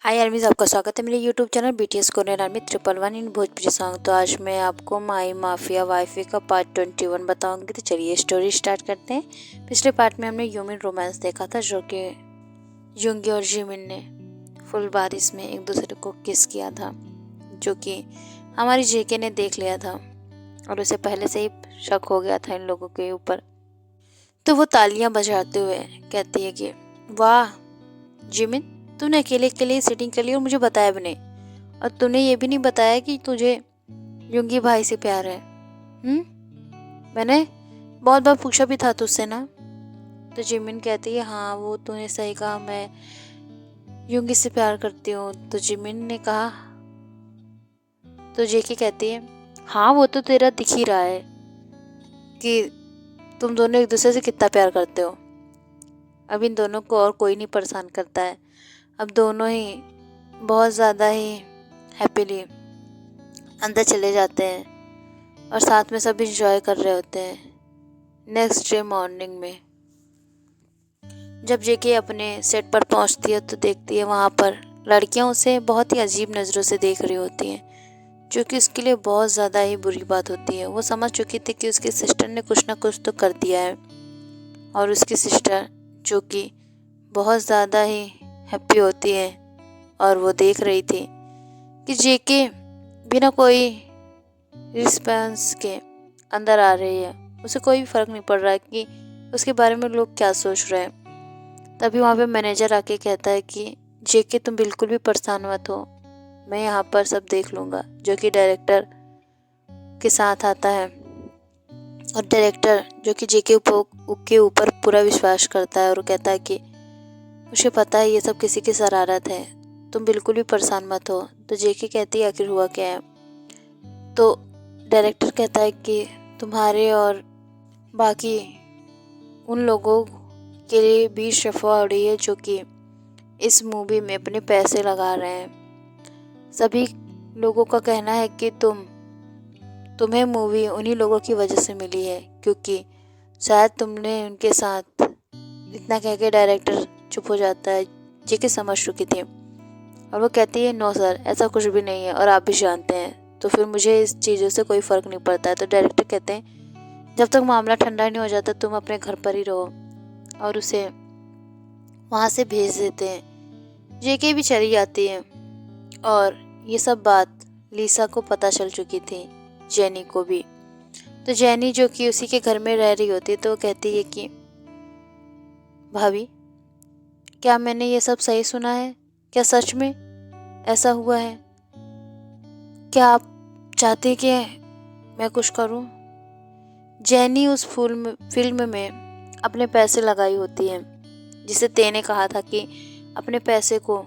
हाय आर्मीज, आपका स्वागत है मेरे YouTube channel BTS Korean army 111 इन भोजपुरी सॉन्ग। तो आज मैं आपको माई माफिया वाइफी का पार्ट 21 बताऊंगी। तो चलिए स्टोरी स्टार्ट करते हैं। पिछले पार्ट में हमने यूमिन रोमांस देखा था, जो कि युंगी और जिमिन ने फुल बारिश में एक दूसरे को किस किया था, जो कि हमारी जेके ने देख लिया था और उसे पहले से ही शक हो गया था इन लोगों के ऊपर। तो वो तालियां बजाते हुए कहती है कि वाह जिमिन, तूने अकेले अकेले सेटिंग कर ली और मुझे बताया भी नहीं, और तूने ये भी नहीं बताया कि तुझे युंगी भाई से प्यार है। मैंने बहुत बार पूछा भी था तुझसे ना। तो जिमिन कहती है हाँ, वो तूने सही कहा, मैं युंगी से प्यार करती हूँ। तो जिमिन ने कहा, तो जेके कहती है हाँ, वो तो तेरा दिख ही रहा है कि तुम दोनों एक दूसरे से कितना प्यार करते हो। अब इन दोनों को और कोई नहीं परेशान करता है। अब दोनों ही बहुत ज़्यादा ही हैप्पीली अंदर चले जाते हैं और साथ में सब इंजॉय कर रहे होते हैं। नेक्स्ट डे मॉर्निंग में जब जेके अपने सेट पर पहुंचती है तो देखती है वहाँ पर लड़कियां उसे बहुत ही अजीब नज़रों से देख रही होती हैं, जो कि उसके लिए बहुत ज़्यादा ही बुरी बात होती है। वो समझ चुकी थी कि उसकी सिस्टर ने कुछ ना कुछ तो कर दिया है, और उसकी सिस्टर जो कि बहुत ज़्यादा ही हैप्पी होती है और वो देख रही थी कि जेके बिना कोई रिस्पॉन्स के अंदर आ रही है। उसे कोई भी फर्क नहीं पड़ रहा है कि उसके बारे में लोग क्या सोच रहे हैं। तभी वहाँ पे मैनेजर आके कहता है कि जेके तुम बिल्कुल भी परेशान मत हो, मैं यहाँ पर सब देख लूँगा। जो कि डायरेक्टर के साथ आता है और डायरेक्टर जो कि जेके के ऊपर पूरा विश्वास करता है और कहता है कि मुझे पता है ये सब किसी की शरारत है, तुम बिल्कुल भी परेशान मत हो। तो जेके कहती है आखिर हुआ क्या है। तो डायरेक्टर कहता है कि तुम्हारे और बाकी उन लोगों के लिए भी अफवाह उड़ी है जो कि इस मूवी में अपने पैसे लगा रहे हैं। सभी लोगों का कहना है कि तुम्हें मूवी उन्हीं लोगों की वजह से मिली है, क्योंकि शायद तुमने उनके साथ इतना कह के डायरेक्टर चुप हो जाता है। जेके समझ चुकी थी और वो कहती है नो सर, ऐसा कुछ भी नहीं है और आप भी जानते हैं, तो फिर मुझे इस चीज़ों से कोई फ़र्क नहीं पड़ता है। तो डायरेक्टर कहते हैं जब तक मामला ठंडा नहीं हो जाता तुम अपने घर पर ही रहो, और उसे वहाँ से भेज देते हैं। जेके भी चली जाती है और ये सब बात लीसा को पता चल चुकी थी, जेनी को भी। तो जेनी जो कि उसी के घर में रह रही होती है, तो वो कहती है कि भाभी, क्या मैंने ये सब सही सुना है? क्या सच में ऐसा हुआ है? क्या आप चाहते हैं कि मैं कुछ करूं? जेनी उस फिल्म में अपने पैसे लगाई होती है, जिसे ते ने कहा था कि अपने पैसे को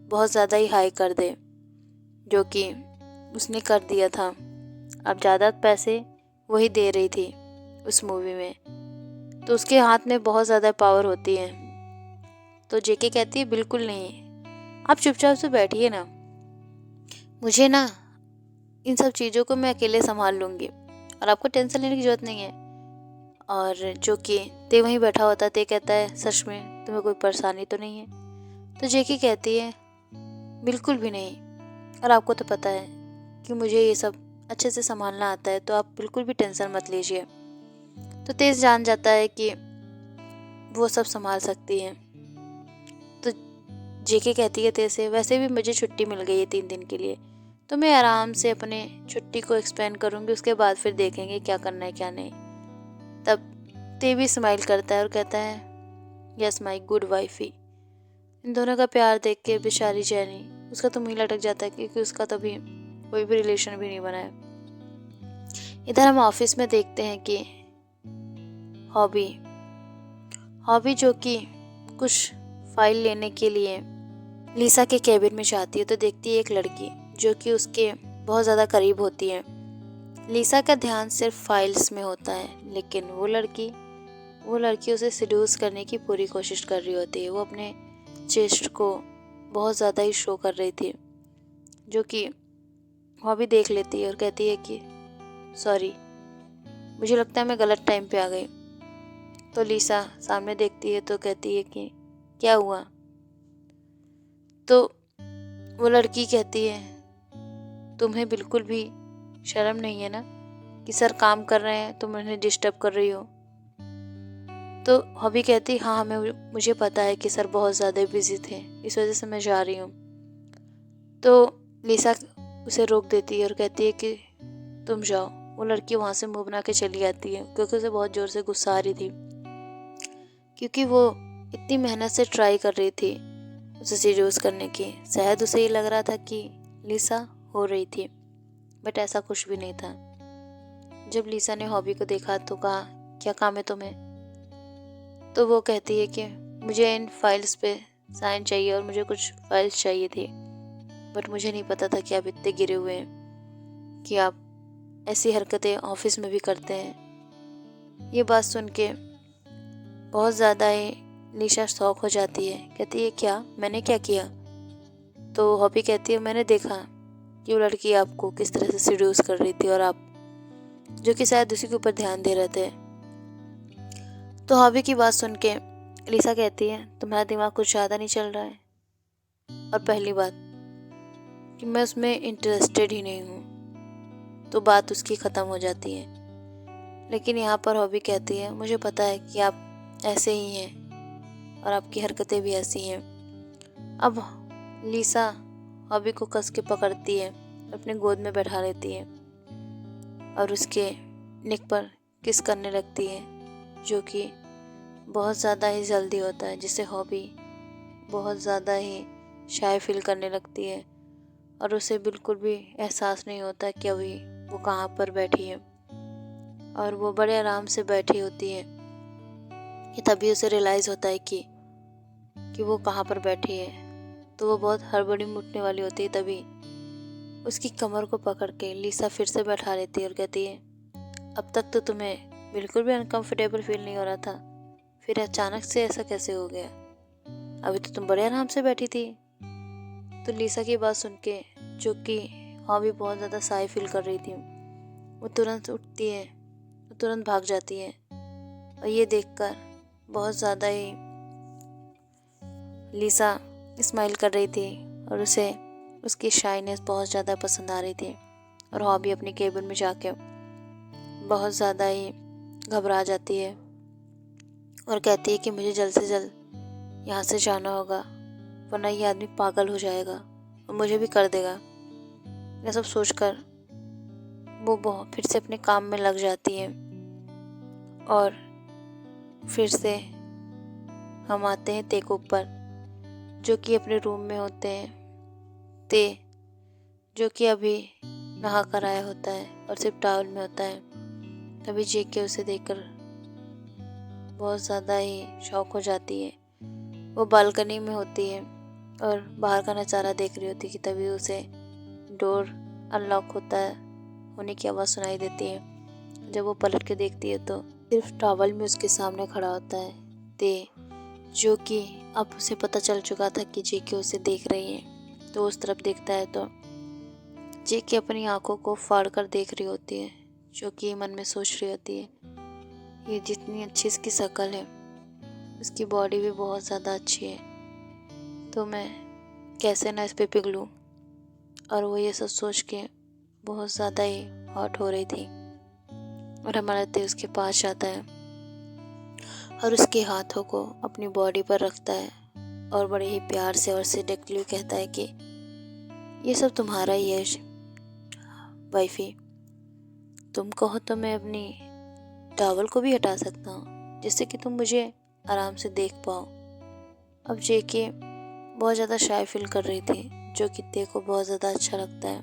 बहुत ज़्यादा ही हाई कर दे, जो कि उसने कर दिया था। अब ज़्यादा पैसे वही दे रही थी उस मूवी में, तो उसके हाथ में बहुत ज़्यादा पावर होती है। तो जेके कहती है बिल्कुल नहीं, आप चुपचाप से बैठिए ना, मुझे ना इन सब चीज़ों को मैं अकेले संभाल लूँगी और आपको टेंशन लेने की ज़रूरत नहीं है। और जो कि ते वहीं बैठा होता है, ते कहता है सच में तुम्हें कोई परेशानी तो नहीं है? तो जेके कहती है बिल्कुल भी नहीं, और आपको तो पता है कि मुझे ये सब अच्छे से संभालना आता है, तो आप बिल्कुल भी टेंशन मत लीजिए। तो तेज जान जाता है कि वो सब संभाल सकती है। तो जेके कहती है तेज से वैसे भी मुझे छुट्टी मिल गई है 3 दिन के लिए, तो मैं आराम से अपने छुट्टी को एक्सपेंड करूँगी, उसके बाद फिर देखेंगे क्या करना है क्या नहीं। तब ते भी स्माइल करता है और कहता है यस माई गुड वाइफी। इन दोनों का प्यार देख के बेचारी जेनी, उसका तो मुँह लटक जाता है, क्योंकि उसका तो अभी कोई भी रिलेशन भी नहीं बना है। इधर हम ऑफिस में देखते हैं कि हॉबी हॉबी जो कि कुछ फाइल लेने के लिए लीसा के केबिन में जाती है, तो देखती है एक लड़की जो कि उसके बहुत ज़्यादा करीब होती है। लीसा का ध्यान सिर्फ फाइल्स में होता है, लेकिन वो लड़की उसे सिड्यूस करने की पूरी कोशिश कर रही होती है। वो अपने चेस्ट को बहुत ज़्यादा ही शो कर रही थी, जो कि हॉबी देख लेती है और कहती है कि सॉरी, मुझे लगता है मैं गलत टाइम पे आ गई। तो लीसा सामने देखती है तो कहती है कि क्या हुआ? तो वो लड़की कहती है, तुम्हें बिल्कुल भी शर्म नहीं है ना कि सर काम कर रहे हैं, तुम उन्हें डिस्टर्ब कर रही हो। तो हॉबी कहती, हाँ हमें मुझे पता है कि सर बहुत ज़्यादा बिजी थे, इस वजह से मैं जा रही हूँ। तो लिसा उसे रोक देती है और कहती है कि तुम जाओ। वो लड़की वहाँ से मुंह बना के चली जाती है क्योंकि उसे बहुत ज़ोर से गुस्सा आ रही थी, क्योंकि वो इतनी मेहनत से ट्राई कर रही थी उसे सीड्यूस करने की। शायद उसे ये लग रहा था कि लिसा हो रही थी, बट ऐसा कुछ भी नहीं था। जब लिसा ने हॉबी को देखा तो कहा, क्या काम है तुम्हें? तो वो कहती है कि मुझे इन फाइल्स पे साइन चाहिए और मुझे कुछ फाइल्स चाहिए थी, बट मुझे नहीं पता था कि आप इतने गिरे हुए हैं कि आप ऐसी हरकतें ऑफिस में भी करते हैं। ये बात सुन के बहुत ज़्यादा ही निशा शौक हो जाती है। कहती है, क्या मैंने क्या किया? तो हॉबी कहती है, मैंने देखा कि वो लड़की आपको किस तरह से सीड्यूस कर रही थी और आप जो कि शायद उसी के ऊपर ध्यान दे रहे थे। तो हॉबी की बात सुन के लिसा कहती है, तुम्हारा दिमाग कुछ ज़्यादा नहीं चल रहा है, और पहली बात कि मैं उसमें इंटरेस्टेड ही नहीं हूँ। तो बात उसकी ख़त्म हो जाती है। लेकिन यहाँ पर हॉबी कहती है, मुझे पता है कि आप ऐसे ही हैं और आपकी हरकतें भी ऐसी हैं। अब लिसा हॉबी को कस के पकड़ती है, अपने गोद में बैठा लेती है और उसके नेक पर किस करने लगती है, जो कि बहुत ज़्यादा ही जल्दी होता है, जिससे हॉबी बहुत ज़्यादा ही शाय फील करने लगती है और उसे बिल्कुल भी एहसास नहीं होता कि अभी वो कहाँ पर बैठी है। और वो बड़े आराम से बैठी होती है कि तभी उसे रियलाइज़ होता है कि वो कहाँ पर बैठी है। तो वो बहुत हड़बड़ी उठने वाली होती है, तभी उसकी कमर को पकड़ के लिसा फिर से बैठा लेती है और कहती है, अब तक तो तुम्हें बिल्कुल भी अनकंफर्टेबल फील नहीं हो रहा था, फिर अचानक से ऐसा कैसे हो गया? अभी तो तुम बड़े आराम से बैठी थी। तो लिसा की बात सुन के, जो कि हॉबी बहुत ज़्यादा साई फील कर रही थी, वो तुरंत उठती है, वो तुरंत भाग जाती है। और ये देखकर बहुत ज़्यादा ही लिसा स्माइल कर रही थी और उसे उसकी शाइनेस बहुत ज़्यादा पसंद आ रही थी। और हॉबी अपनी केबिन में जाके बहुत ज़्यादा ही घबरा जाती है और कहती है कि मुझे जल्द से जल्द यहाँ से जाना होगा, वरना ये आदमी पागल हो जाएगा और मुझे भी कर देगा। यह सब सोचकर वो बहुत फिर से अपने काम में लग जाती है। और फिर से हम आते हैं ते के ऊपर, जो कि अपने रूम में होते हैं। ते जो कि अभी नहा कर आया होता है और सिर्फ टॉवल में होता है। तभी जेके उसे देखकर बहुत ज़्यादा ही शॉक हो जाती है। वो बालकनी में होती है और बाहर का नज़ारा देख रही होती है कि तभी उसे डोर अनलॉक होने की आवाज़ सुनाई देती है। जब वो पलट के देखती है तो सिर्फ टॉवल में उसके सामने खड़ा होता है ते, जो कि अब उसे पता चल चुका था कि जेके उसे देख रही है। तो उस तरफ देखता है तो जेके अपनी आंखों को फाड़ कर देख रही होती है, जो कि मन में सोच रही होती है, ये जितनी अच्छी इसकी शक्ल है, उसकी बॉडी भी बहुत ज़्यादा अच्छी है, तो मैं कैसे ना इस पे पिघलूँ। और वो ये सब सोच के बहुत ज़्यादा ही हॉट हो रही थी। और हमारा ते उसके पास जाता है और उसके हाथों को अपनी बॉडी पर रखता है और बड़े ही प्यार से और सिडक्टिवली कहता है कि ये सब तुम्हारा ही है वाइफी, तुम कहो तो मैं अपनी टॉवल को भी हटा सकता हूँ जिससे कि तुम मुझे आराम से देख पाओ। अब जेके बहुत ज़्यादा शाय फील कर रही थी, जो कि ते को बहुत ज़्यादा अच्छा लगता है।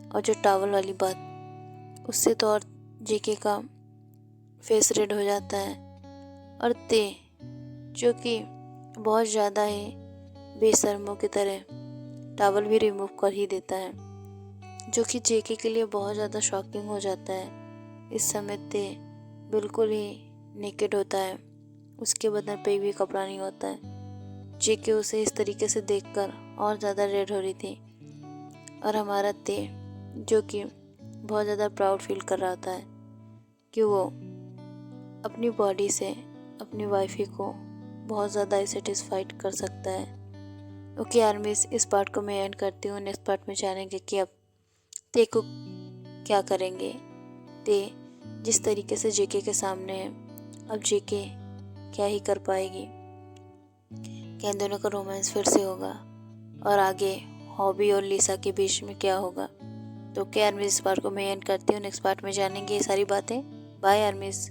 और जो टॉवल वाली बात, उससे तो और जेके का फेस रेड हो जाता है। और ते जो कि बहुत ज़्यादा ही बेशर्मों की तरह टॉवल भी रिमूव कर ही देता है, जो कि जेके के लिए बहुत ज़्यादा शॉकिंग हो जाता है। इस समय ते बिल्कुल ही नेकेड होता है, उसके बदन पे भी कपड़ा नहीं होता है। जेके उसे इस तरीके से देखकर और ज़्यादा रेड हो रही थी। और हमारा ते जो कि बहुत ज़्यादा प्राउड फील कर रहा था कि वो अपनी बॉडी से अपनी वाइफी को बहुत ज़्यादा सेटिस्फाइड कर सकता है। ओके आर्मीज, इस पार्ट को मैं एंड करती हूँ। नेक्स्ट पार्ट में जानेंगे कि अब ते को क्या करेंगे। ते जिस तरीके से जेके के सामने है, अब जेके क्या ही कर पाएगी, क्या इन दोनों का रोमांस फिर से होगा और आगे हॉबी और लिसा के बीच में क्या होगा। तो क्या आर्मीज, इस पार्ट को मैं एंड करती हूँ। नेक्स्ट पार्ट में जानेंगे ये सारी बातें। बाय आर्मीज।